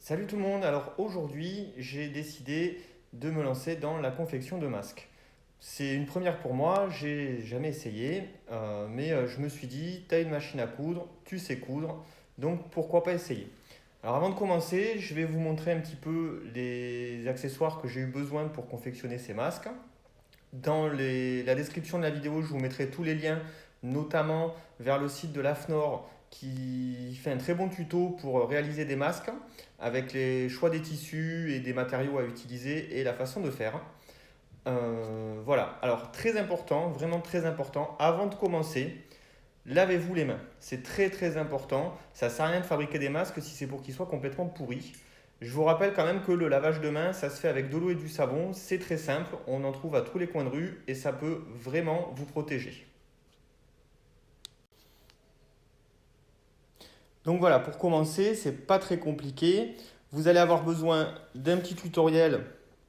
Salut tout le monde, alors aujourd'hui j'ai décidé de me lancer dans la confection de masques. C'est une première pour moi, j'ai jamais essayé, mais je me suis dit, tu as une machine à coudre, tu sais coudre, donc pourquoi pas essayer. Alors avant de commencer, je vais vous montrer un petit peu les accessoires que j'ai eu besoin pour confectionner ces masques. La description de la vidéo, je vous mettrai tous les liens, notamment vers le site de l'AFNOR qui fait un très bon tuto pour réaliser des masques avec les choix des tissus et des matériaux à utiliser et la façon de faire. Voilà, alors très important, vraiment très important, avant de commencer, lavez-vous les mains. C'est très très important. Ça ne sert à rien de fabriquer des masques si c'est pour qu'ils soient complètement pourris. Je vous rappelle quand même que le lavage de mains, ça se fait avec de l'eau et du savon. C'est très simple, on en trouve à tous les coins de rue et ça peut vraiment vous protéger. Donc voilà, pour commencer, c'est pas très compliqué. Vous allez avoir besoin d'un petit tutoriel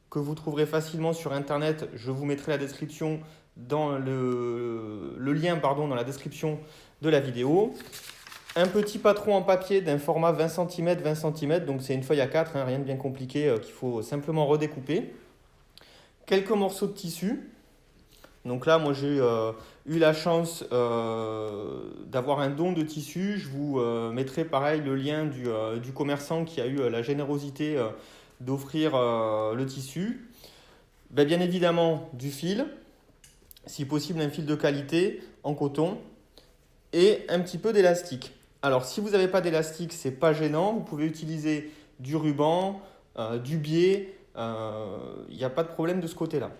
que vous trouverez facilement sur internet. Je vous mettrai la description dans le lien dans la description de la vidéo. Un petit patron en papier d'un format 20 cm, 20 cm, donc c'est une feuille A4, hein, rien de bien compliqué qu'il faut simplement redécouper. Quelques morceaux de tissu. Donc là, moi j'ai eu la chance d'avoir un don de tissu. Je vous mettrai pareil le lien du commerçant qui a eu la générosité d'offrir le tissu. Ben, bien évidemment du fil, si possible un fil de qualité en coton et un petit peu d'élastique. Alors si vous n'avez pas d'élastique, c'est pas gênant, vous pouvez utiliser du ruban, du biais, il n'y a pas de problème de ce côté-là.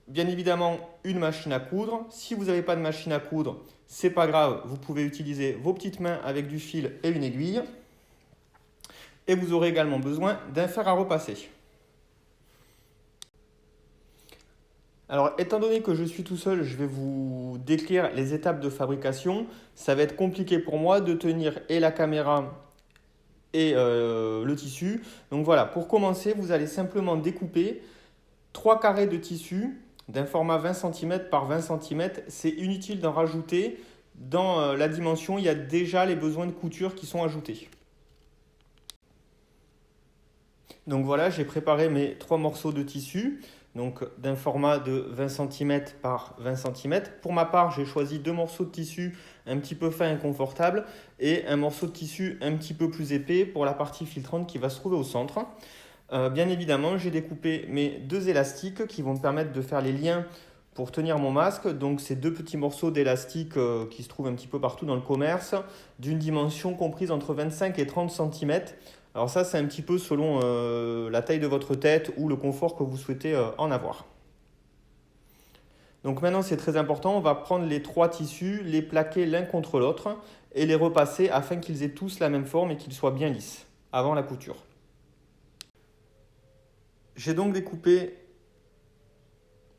Bien évidemment, une machine à coudre. Si vous n'avez pas de machine à coudre, c'est pas grave, vous pouvez utiliser vos petites mains avec du fil et une aiguille. Et vous aurez également besoin d'un fer à repasser. Alors, étant donné que je suis tout seul, je vais vous décrire les étapes de fabrication. Ça va être compliqué pour moi de tenir et la caméra et le tissu. Donc voilà, pour commencer, vous allez simplement découper 3 carrés de tissu d'un format 20 cm par 20 cm. C'est inutile d'en rajouter. Dans la dimension, il y a déjà les besoins de couture qui sont ajoutés. Donc voilà, j'ai préparé mes 3 morceaux de tissu, donc d'un format de 20 cm par 20 cm. Pour ma part, j'ai choisi 2 morceaux de tissu un petit peu fin et confortable et un morceau de tissu un petit peu plus épais pour la partie filtrante qui va se trouver au centre. Bien évidemment, j'ai découpé mes 2 élastiques qui vont me permettre de faire les liens pour tenir mon masque. Donc ces 2 petits morceaux d'élastique qui se trouvent un petit peu partout dans le commerce, d'une dimension comprise entre 25 et 30 cm. Alors ça, c'est un petit peu selon la taille de votre tête ou le confort que vous souhaitez en avoir. Donc maintenant, c'est très important, on va prendre les 3 tissus, les plaquer l'un contre l'autre et les repasser afin qu'ils aient tous la même forme et qu'ils soient bien lisses avant la couture. J'ai donc découpé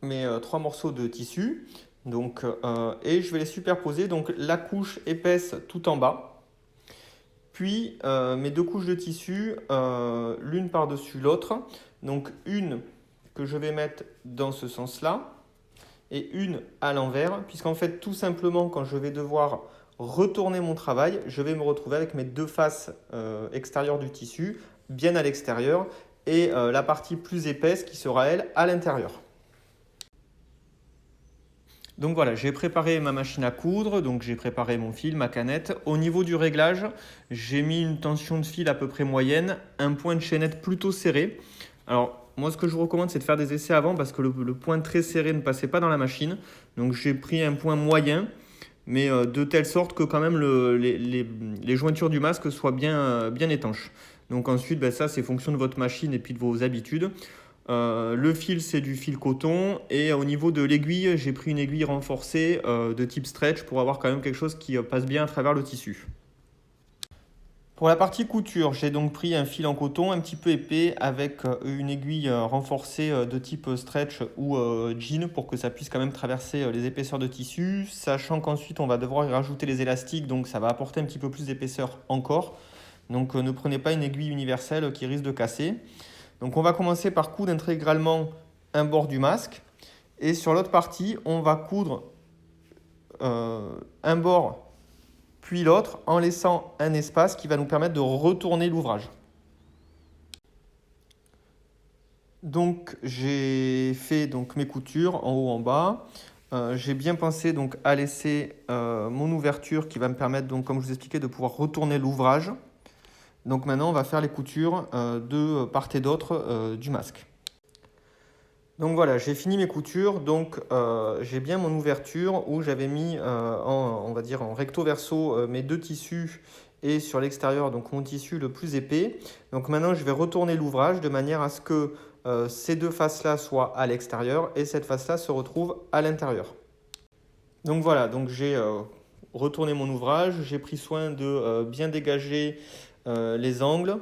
mes 3 morceaux de tissu et je vais les superposer. Donc la couche épaisse tout en bas, puis mes 2 couches de tissu l'une par-dessus l'autre. Donc une que je vais mettre dans ce sens-là et une à l'envers, puisqu'en fait tout simplement quand je vais devoir retourner mon travail, je vais me retrouver avec mes 2 faces extérieures du tissu bien à l'extérieur et la partie plus épaisse qui sera elle à l'intérieur. Donc voilà, j'ai préparé ma machine à coudre, donc j'ai préparé mon fil, ma canette. Au niveau du réglage, j'ai mis une tension de fil à peu près moyenne, un point de chaînette plutôt serré. Alors moi ce que je vous recommande c'est de faire des essais avant parce que le point très serré ne passait pas dans la machine. Donc j'ai pris un point moyen, mais de telle sorte que quand même les jointures du masque soient bien étanches. Donc ensuite, ça c'est fonction de votre machine et puis de vos habitudes. Le fil, c'est du fil coton. Et au niveau de l'aiguille, j'ai pris une aiguille renforcée de type stretch pour avoir quand même quelque chose qui passe bien à travers le tissu. Pour la partie couture, j'ai donc pris un fil en coton un petit peu épais avec une aiguille renforcée de type stretch ou jean pour que ça puisse quand même traverser les épaisseurs de tissu, sachant qu'ensuite on va devoir y rajouter les élastiques, donc ça va apporter un petit peu plus d'épaisseur encore. Donc ne prenez pas une aiguille universelle qui risque de casser. Donc on va commencer par coudre intégralement un bord du masque et sur l'autre partie, on va coudre un bord puis l'autre en laissant un espace qui va nous permettre de retourner l'ouvrage. Donc j'ai fait donc mes coutures en haut en bas. J'ai bien pensé donc à laisser mon ouverture qui va me permettre donc comme je vous expliquais de pouvoir retourner l'ouvrage. Donc maintenant on va faire les coutures de part et d'autre du masque. Donc voilà, j'ai fini mes coutures, donc j'ai bien mon ouverture où j'avais mis on va dire en recto verso mes deux tissus et sur l'extérieur donc mon tissu le plus épais. Donc maintenant je vais retourner l'ouvrage de manière à ce que ces deux faces-là soient à l'extérieur et cette face-là se retrouve à l'intérieur. Donc voilà, donc j'ai retourné mon ouvrage, j'ai pris soin de bien dégager les angles.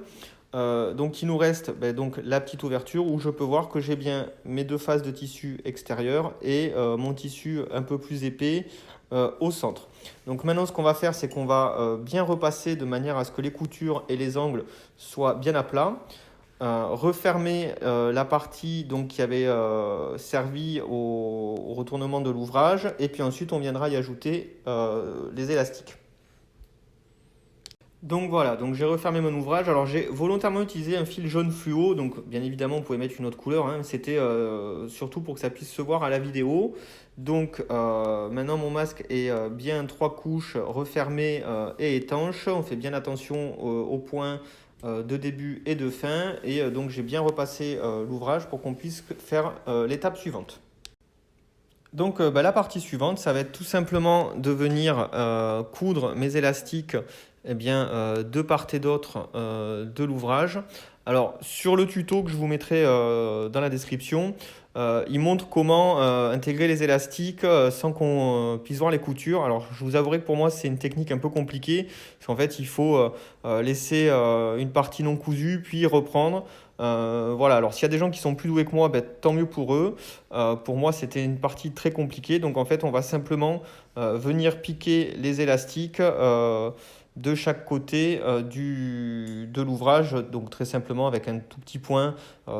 Donc il nous reste donc la petite ouverture où je peux voir que j'ai bien mes deux faces de tissu extérieur et mon tissu un peu plus épais au centre. Donc maintenant ce qu'on va faire c'est qu'on va bien repasser de manière à ce que les coutures et les angles soient bien à plat. Refermer la partie donc, qui avait servi au retournement de l'ouvrage et puis ensuite on viendra y ajouter les élastiques. Donc voilà, donc j'ai refermé mon ouvrage. Alors j'ai volontairement utilisé un fil jaune fluo, donc bien évidemment vous pouvez mettre une autre couleur, hein. C'était surtout pour que ça puisse se voir à la vidéo. Donc maintenant mon masque est bien trois couches, refermé et étanche. On fait bien attention aux points de début et de fin. Et donc j'ai bien repassé l'ouvrage pour qu'on puisse faire l'étape suivante. Donc la partie suivante, ça va être tout simplement de venir coudre mes élastiques eh bien, de part et d'autre de l'ouvrage. Alors sur le tuto que je vous mettrai dans la description, il montre comment intégrer les élastiques sans qu'on puisse voir les coutures. Alors je vous avouerai que pour moi c'est une technique un peu compliquée parce qu'en fait il faut laisser une partie non cousue puis reprendre. Voilà, alors s'il y a des gens qui sont plus doués que moi, ben, tant mieux pour eux. Pour moi, c'était une partie très compliquée. Donc en fait, on va simplement venir piquer les élastiques de chaque côté de l'ouvrage. Donc très simplement avec un tout petit point,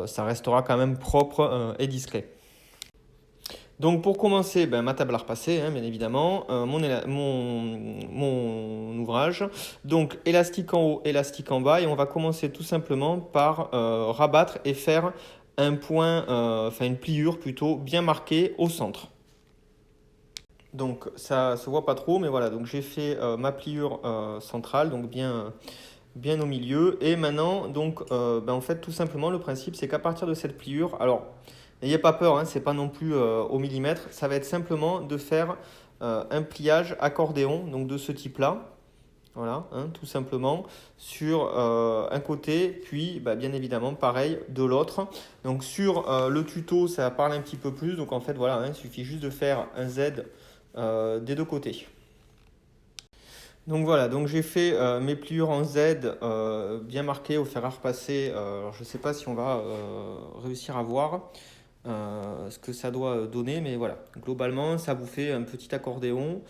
ça restera quand même propre et discret. Donc pour commencer, ben, ma table à repasser, hein, bien évidemment, mon ouvrage. Donc élastique en haut, élastique en bas, et on va commencer tout simplement par rabattre et faire un point, enfin une pliure plutôt bien marquée au centre. Donc ça se voit pas trop, mais voilà, donc j'ai fait ma pliure centrale, donc bien au milieu. Et maintenant, donc, ben, en fait, tout simplement, le principe, c'est qu'à partir de cette pliure, alors, n'ayez pas peur, hein, c'est pas non plus au millimètre, ça va être simplement de faire un pliage accordéon, donc de ce type-là. Voilà, hein, tout simplement, sur un côté, puis bah, bien évidemment, pareil, de l'autre. Donc sur le tuto, ça parle un petit peu plus. Donc en fait, voilà, hein, il suffit juste de faire un Z des deux côtés. Donc voilà, donc j'ai fait mes pliures en Z bien marquées au fer à repasser. Alors je ne sais pas si on va réussir à voir ce que ça doit donner, mais voilà. Globalement, ça vous fait un petit accordéon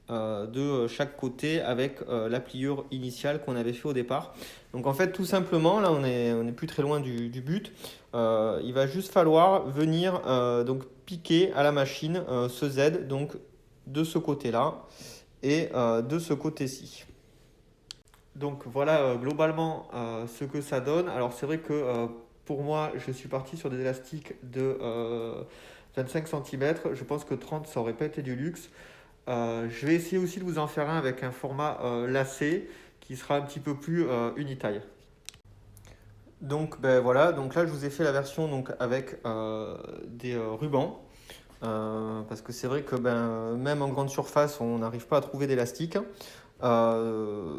de chaque côté avec la pliure initiale qu'on avait fait au départ. Donc en fait, tout simplement, là on est plus très loin du but. Il va juste falloir venir donc piquer à la machine ce Z donc de ce côté-là et de ce côté-ci. Donc voilà globalement ce que ça donne. Alors c'est vrai que pour moi je suis parti sur des élastiques de 25 cm. Je pense que 30 ça aurait pas été du luxe. Je vais essayer aussi de vous en faire un avec un format lacé qui sera un petit peu plus unitaille. Donc ben voilà, donc là je vous ai fait la version donc, avec des rubans. Parce que c'est vrai que même en grande surface, on n'arrive pas à trouver d'élastique. Euh,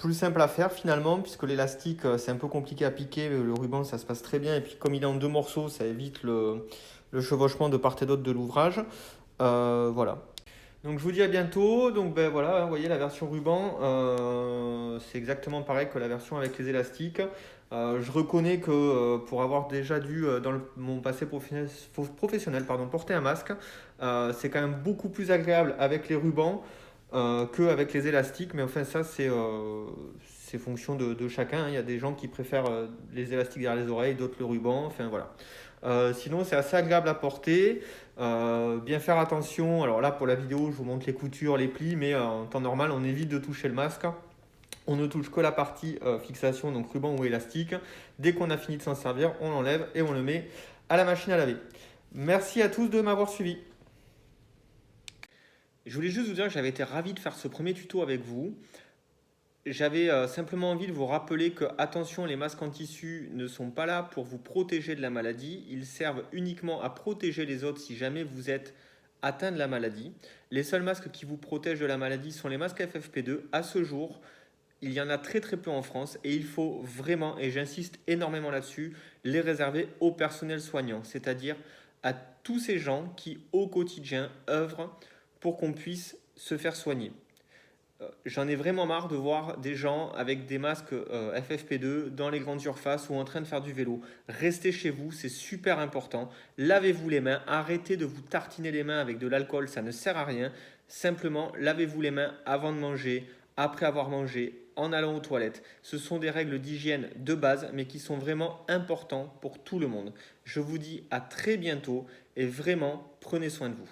Plus simple à faire finalement, puisque l'élastique c'est un peu compliqué à piquer, le ruban ça se passe très bien, et puis comme il est en deux morceaux, ça évite le chevauchement de part et d'autre de l'ouvrage. Voilà. Donc je vous dis à bientôt. Donc ben voilà, vous voyez la version ruban, c'est exactement pareil que la version avec les élastiques. Je reconnais que pour avoir déjà dû dans mon passé professionnel pardon, porter un masque, c'est quand même beaucoup plus agréable avec les rubans qu'avec les élastiques. Mais enfin ça c'est fonction de chacun, hein. Il y a des gens qui préfèrent les élastiques derrière les oreilles, d'autres le ruban. Enfin voilà. Sinon c'est assez agréable à porter. Bien faire attention, alors là pour la vidéo je vous montre les coutures, les plis, mais en temps normal on évite de toucher le masque. On ne touche que la partie fixation, donc ruban ou élastique. Dès qu'on a fini de s'en servir, on l'enlève et on le met à la machine à laver. Merci à tous de m'avoir suivi. Je voulais juste vous dire que j'avais été ravi de faire ce premier tuto avec vous. J'avais simplement envie de vous rappeler que, attention, les masques en tissu ne sont pas là pour vous protéger de la maladie. Ils servent uniquement à protéger les autres si jamais vous êtes atteint de la maladie. Les seuls masques qui vous protègent de la maladie sont les masques FFP2. À ce jour, il y en a très très peu en France et il faut vraiment, et j'insiste énormément là-dessus, les réserver au personnel soignant, c'est-à-dire à tous ces gens qui au quotidien œuvrent pour qu'on puisse se faire soigner. J'en ai vraiment marre de voir des gens avec des masques FFP2 dans les grandes surfaces ou en train de faire du vélo. Restez chez vous, c'est super important. Lavez-vous les mains, arrêtez de vous tartiner les mains avec de l'alcool, ça ne sert à rien. Simplement, lavez-vous les mains avant de manger, après avoir mangé, en allant aux toilettes. Ce sont des règles d'hygiène de base, mais qui sont vraiment importantes pour tout le monde. Je vous dis à très bientôt et vraiment, prenez soin de vous.